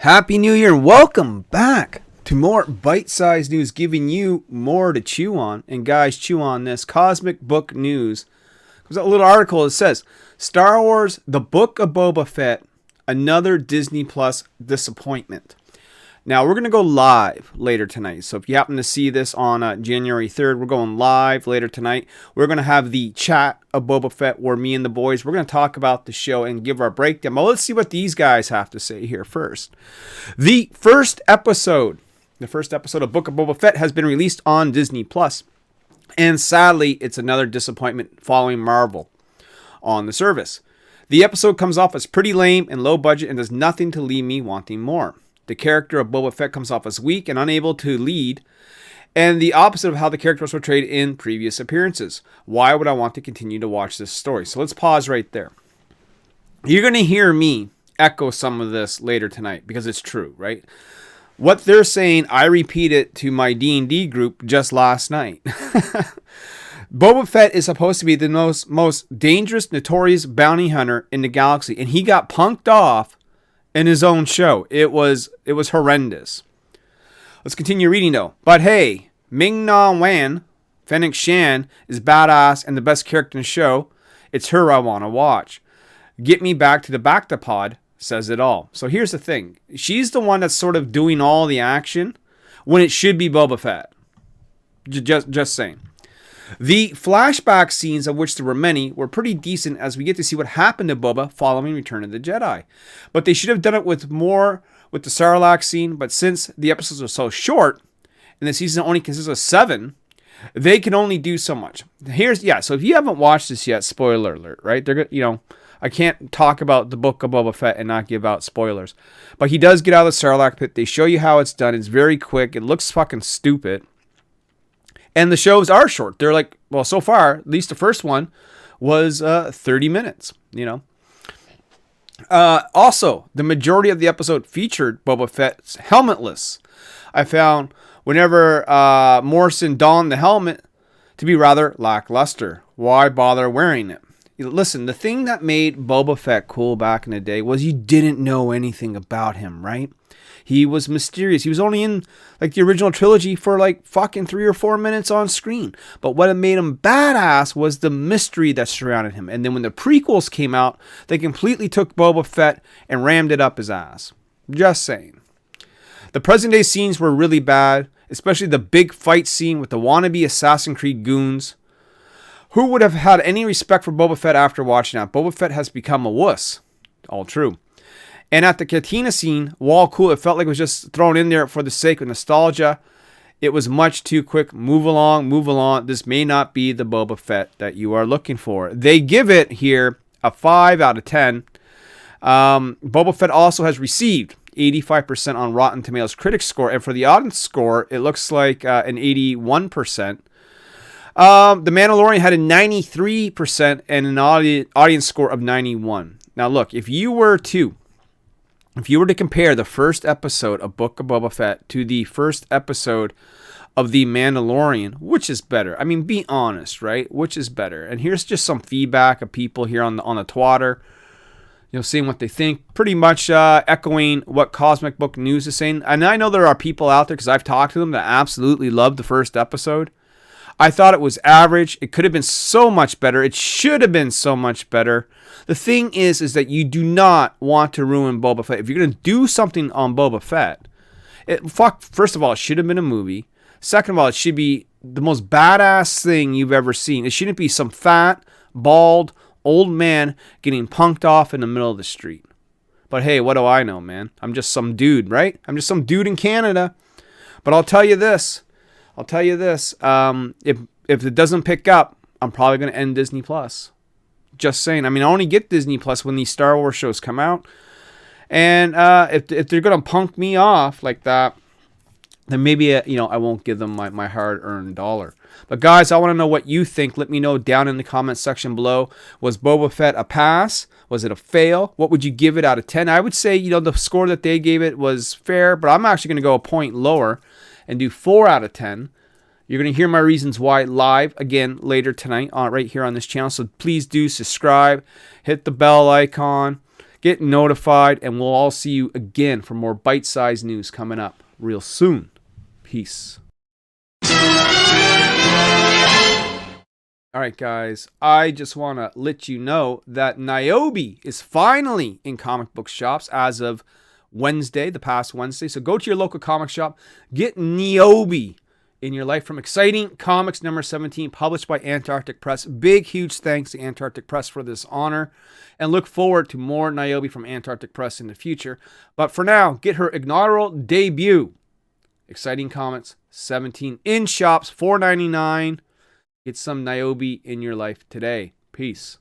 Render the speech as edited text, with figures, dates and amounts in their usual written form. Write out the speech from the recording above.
Happy New Year and welcome back to more bite-sized news, giving you more to chew on. And guys, chew on this. Cosmic Book News. There's a little article that says, Star Wars, The Book of Boba Fett, another Disney Plus disappointment. Now, we're going to go live later tonight. So if you happen to see this on January 3rd, we're going live later tonight. We're going to have the chat of Boba Fett where me and the boys, we're going to talk about the show and give our breakdown. But let's see what these guys have to say here first. The first episode of Book of Boba Fett has been released on Disney Plus. And sadly, it's another disappointment following Marvel on the service. The episode comes off as pretty lame and low budget and does nothing to leave me wanting more. The character of Boba Fett comes off as weak and unable to lead, and the opposite of how the character was portrayed in previous appearances. Why would I want to continue to watch this story? So let's pause right there. You're going to hear me echo some of this later tonight because it's true, right? What they're saying, I repeated to my D&D group just last night. Boba Fett is supposed to be the most dangerous, notorious bounty hunter in the galaxy, and he got punked off in his own show. It was horrendous. Let's continue reading though. But hey, Ming-Na Wen, Fennec Shan, is badass and the best character in the show. It's her I want to watch. Get me back to the Bactapod says it all. So here's the thing. She's the one that's sort of doing all the action when it should be Boba Fett. Just saying. The flashback scenes, of which there were many, were pretty decent as we get to see what happened to Boba following Return of the Jedi. But they should have done it with more with the Sarlacc scene, but since the episodes are so short, and the season only consists of 7, they can only do so much. So if you haven't watched this yet, spoiler alert, right? I can't talk about the Book of Boba Fett and not give out spoilers. But he does get out of the Sarlacc pit. They show you how it's done. It's very quick. It looks fucking stupid. And the shows are short. They're like, well, so far, at least the first one was 30 minutes, Also, the majority of the episode featured Boba Fett's helmetless. I found whenever Morrison donned the helmet to be rather lackluster. Why bother wearing it? Listen, the thing that made Boba Fett cool back in the day was you didn't know anything about him, right? He was mysterious. He was only in like the original trilogy for like fucking 3 or 4 minutes on screen. But what made him badass was the mystery that surrounded him. And then when the prequels came out, they completely took Boba Fett and rammed it up his ass. Just saying. The present day scenes were really bad, especially the big fight scene with the wannabe Assassin's Creed goons. Who would have had any respect for Boba Fett after watching that? Boba Fett has become a wuss. All true. And at the Katina scene, while cool, it felt like it was just thrown in there for the sake of nostalgia. It was much too quick. Move along. This may not be the Boba Fett that you are looking for. They give it here a 5 out of 10. Boba Fett also has received 85% on Rotten Tomatoes critics score. And for the audience score, it looks like an 81%. The Mandalorian had a 93% and an audience score of 91. Now look, if you were to compare the first episode of Book of Boba Fett to the first episode of The Mandalorian, which is better? I mean, be honest, right? Which is better? And here's just some feedback of people here on the Twitter, seeing what they think. Pretty much echoing what Cosmic Book News is saying. And I know there are people out there, because I've talked to them, that absolutely loved the first episode. I thought it was average. It could have been so much better. It should have been so much better. The thing is that you do not want to ruin Boba Fett. If you're going to do something on Boba Fett, first of all, it should have been a movie. Second of all, it should be the most badass thing you've ever seen. It shouldn't be some fat, bald, old man getting punked off in the middle of the street. But hey, what do I know, man? I'm just some dude, right? I'm just some dude in Canada. But I'll tell you this. If it doesn't pick up, I'm probably going to end Disney Plus. Just saying. I mean, I only get Disney Plus when these Star Wars shows come out. And if they're going to punk me off like that, then maybe, I won't give them my hard-earned dollar. But guys, I want to know what you think. Let me know down in the comment section below. Was Boba Fett a pass? Was it a fail? What would you give it out of 10? I would say, the score that they gave it was fair, but I'm actually going to go a point lower and do 4 out of 10. You're going to hear my reasons why live again later tonight right here on this channel. So please do subscribe, hit the bell icon, Get notified, and we'll all see you again for more bite-sized news coming up real soon. Peace. All right, guys, I just want to let you know that Nyobi is finally in comic book shops as of Wednesday, the past Wednesday. So go to your local comic shop, get Nyobi in your life from Exciting Comics number 17, published by Antarctic Press. Big, huge thanks to Antarctic Press for this honor, and look forward to more Nyobi from Antarctic Press in the future. But for now, get her inaugural debut, Exciting Comics 17, in shops, $4.99. Get some Nyobi in your life today. Peace.